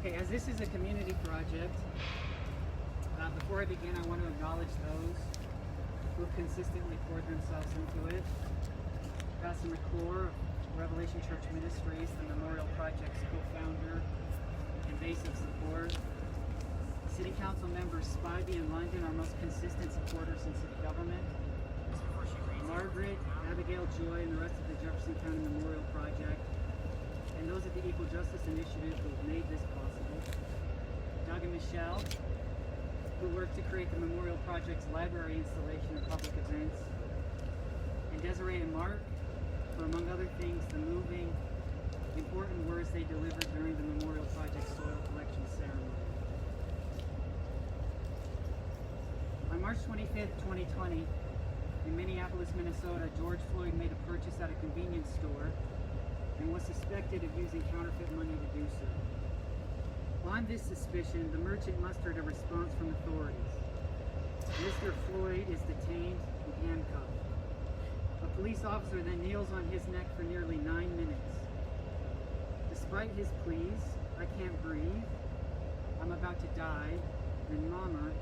Okay, as this is a community project, before I begin, I want to acknowledge those who have consistently poured themselves into it. Pastor McClure of Revelation Church Ministries, the Memorial Project's co-founder and base of support. City Council members Spivey and London, our most consistent supporters in city government. Margaret, Abigail Joy, and the rest of the Jefferson County Memorial Project, and those at the Equal Justice Initiative who have made this possible. Doug and Michelle, who worked to create the Memorial Project's library installation and public events. And Desiree and Mark, for among other things, the moving, important words they delivered during the Memorial Project soil collection ceremony. On March 25th, 2020, in Minneapolis, Minnesota, George Floyd made a purchase at a convenience store and was suspected of using counterfeit money to do so. On this suspicion, the merchant mustered a response from authorities. Mr. Floyd is detained and handcuffed. A police officer then kneels on his neck for nearly 9 minutes. Despite his pleas, "I can't breathe, I'm about to die," and "Mama,"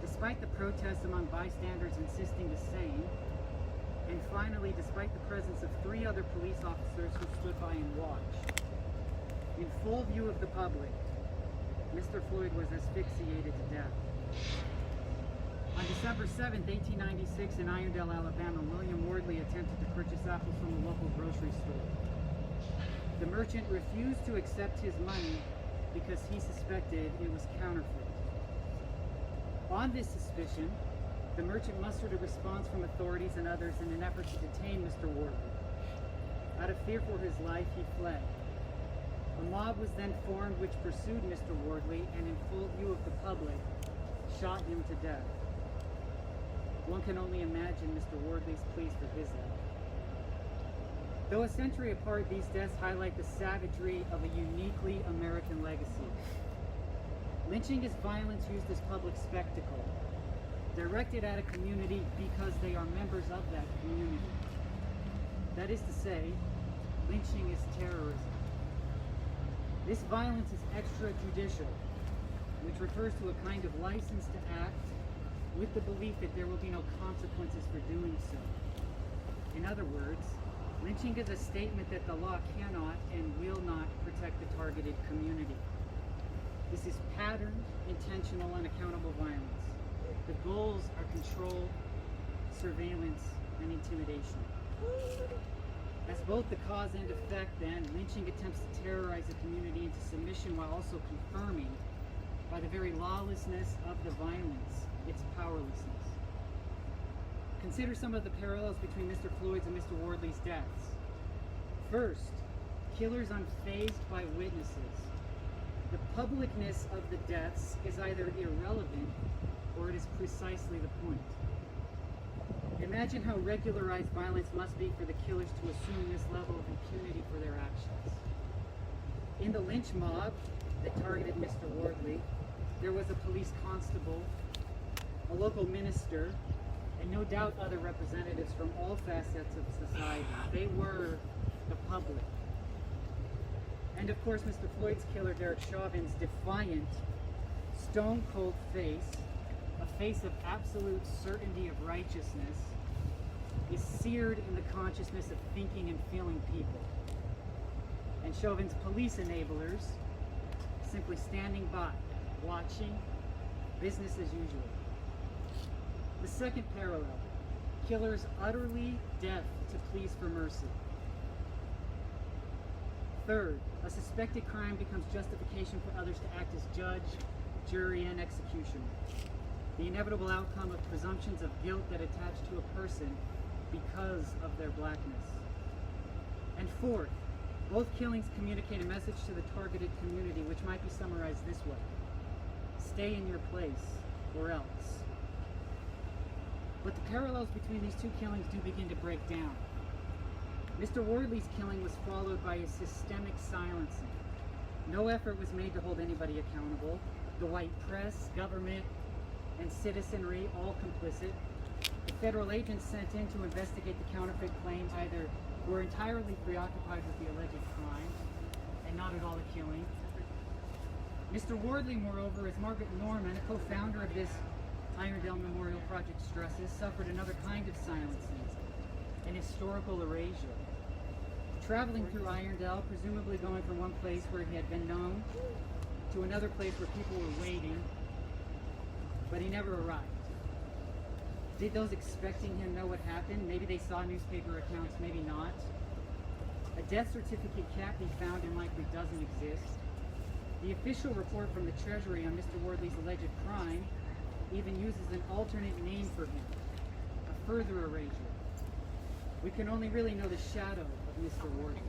despite the protests among bystanders insisting the same, and finally, despite the presence of 3 other police officers who stood by and watched, in full view of the public, Mr. Floyd was asphyxiated to death. On December 7, 1896, in Irondale, Alabama, William Wardley attempted to purchase apples from a local grocery store. The merchant refused to accept his money because he suspected it was counterfeit. On this suspicion, the merchant mustered a response from authorities and others in an effort to detain Mr. Wardley. Out of fear for his life, he fled. A mob was then formed which pursued Mr. Wardley and, in full view of the public, shot him to death. One can only imagine Mr. Wardley's pleas for his life. Though a century apart, these deaths highlight the savagery of a uniquely American legacy. Lynching is violence used as public spectacle, directed at a community because they are members of that community. That is to say, lynching is terrorism. This violence is extrajudicial, which refers to a kind of license to act with the belief that there will be no consequences for doing so. In other words, lynching is a statement that the law cannot and will not protect the targeted community. This is patterned, intentional, and accountable violence. The goals are control, surveillance, and intimidation. As both the cause and effect, then, lynching attempts to terrorize a community into submission while also confirming, by the very lawlessness of the violence, its powerlessness. Consider some of the parallels between Mr. Floyd's and Mr. Wardley's deaths. First, killers unfazed by witnesses. The publicness of the deaths is either irrelevant or it is precisely the point. Imagine how regularized violence must be for the killers to assume this level of impunity for their actions. In the lynch mob that targeted Mr. Wardley, there was a police constable, a local minister, and no doubt other representatives from all facets of society. They were the public. And of course, Mr. Floyd's killer, Derek Chauvin's defiant, stone-cold face, a face of absolute certainty of righteousness, is seared in the consciousness of thinking and feeling people. And Chauvin's police enablers, simply standing by, watching, business as usual. The second parallel, killers utterly deaf to pleas for mercy. Third, a suspected crime becomes justification for others to act as judge, jury, and executioner. The inevitable outcome of presumptions of guilt that attach to a person because of their blackness. And fourth, both killings communicate a message to the targeted community which might be summarized this way: stay in your place, or else. But the parallels between these two killings do begin to break down. Mr. Wardley's killing was followed by a systemic silencing. No effort was made to hold anybody accountable. The white press, government, and citizenry all complicit. The federal agents sent in to investigate the counterfeit claims either were entirely preoccupied with the alleged crime and not at all the killing, Mr. Wardley, moreover, as Margaret Norman, a co-founder of this Irondale Memorial Project stresses, suffered another kind of silencing, an historical erasure. Traveling through Irondale, presumably going from one place where he had been known to another place where people were waiting, but he never arrived. Did those expecting him know what happened? Maybe they saw newspaper accounts, maybe not. A death certificate can't be found and likely doesn't exist. The official report from the Treasury on Mr. Wardley's alleged crime even uses an alternate name for him, a further erasure. We can only really know the shadow of Mr. Wardley.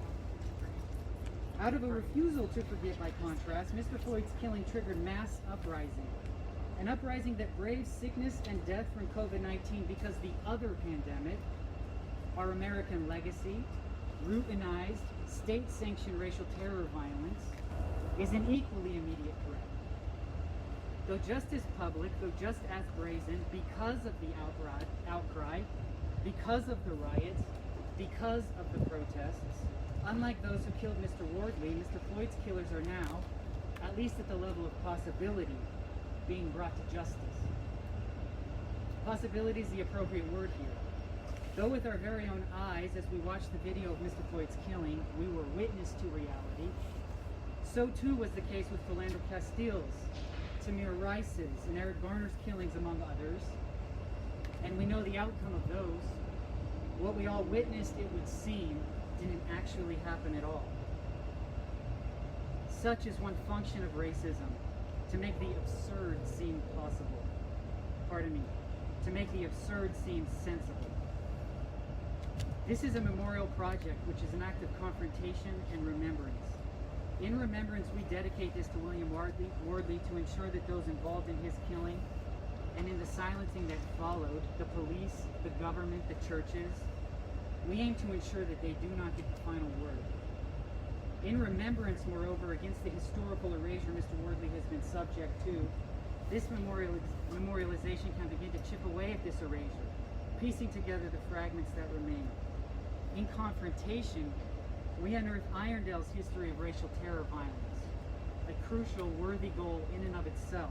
Out of a refusal to forget, by contrast, Mr. Floyd's killing triggered mass uprising. An uprising that braves sickness and death from COVID-19 because the other pandemic, our American legacy, routinized, state-sanctioned racial terror violence, is an equally immediate threat. Though just as public, though just as brazen, because of the outcry, because of the riots, because of the protests, unlike those who killed Mr. Wardley, Mr. Floyd's killers are now, at least at the level of possibility, being brought to justice. Possibility is the appropriate word here. Though with our very own eyes, as we watched the video of Mr. Floyd's killing, we were witness to reality, so too was the case with Philando Castile's, Tamir Rice's, and Eric Garner's killings, among others. And we know the outcome of those. What we all witnessed, it would seem, didn't actually happen at all. Such is one function of racism, to make the absurd seem possible. Pardon me, to make the absurd seem sensible. This is a memorial project, which is an act of confrontation and remembrance. In remembrance, we dedicate this to William Wardley to ensure that those involved in his killing and in the silencing that followed, the police, the government, the churches, we aim to ensure that they do not get the final word. In remembrance, moreover, against the historical erasure Mr. Wardley has been subject to, this memorialization can begin to chip away at this erasure, piecing together the fragments that remain. In confrontation, we unearth Irondale's history of racial terror violence, a crucial, worthy goal in and of itself.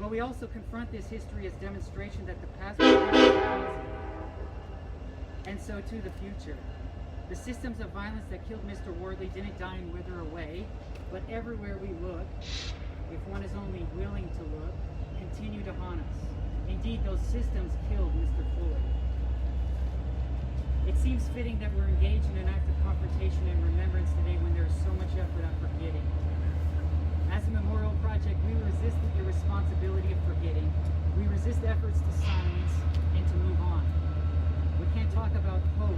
But we also confront this history as demonstration that the past was easy, and so too the future. The systems of violence that killed Mr. Wardley didn't die and wither away, but everywhere we look, if one is only willing to look, continue to haunt us. Indeed, those systems killed Mr. Floyd. It seems fitting that we're engaged in an act of confrontation and remembrance today when there is so much effort on forgetting. As a memorial project, we resist the irresponsibility of forgetting. We resist efforts to silence and to move on. We can't talk about hope.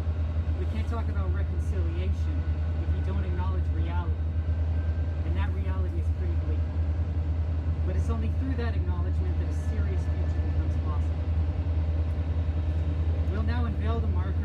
We can't talk about reconciliation if you don't acknowledge reality. And that reality is pretty bleak. But it's only through that acknowledgement that a serious future becomes possible. We'll now unveil the marker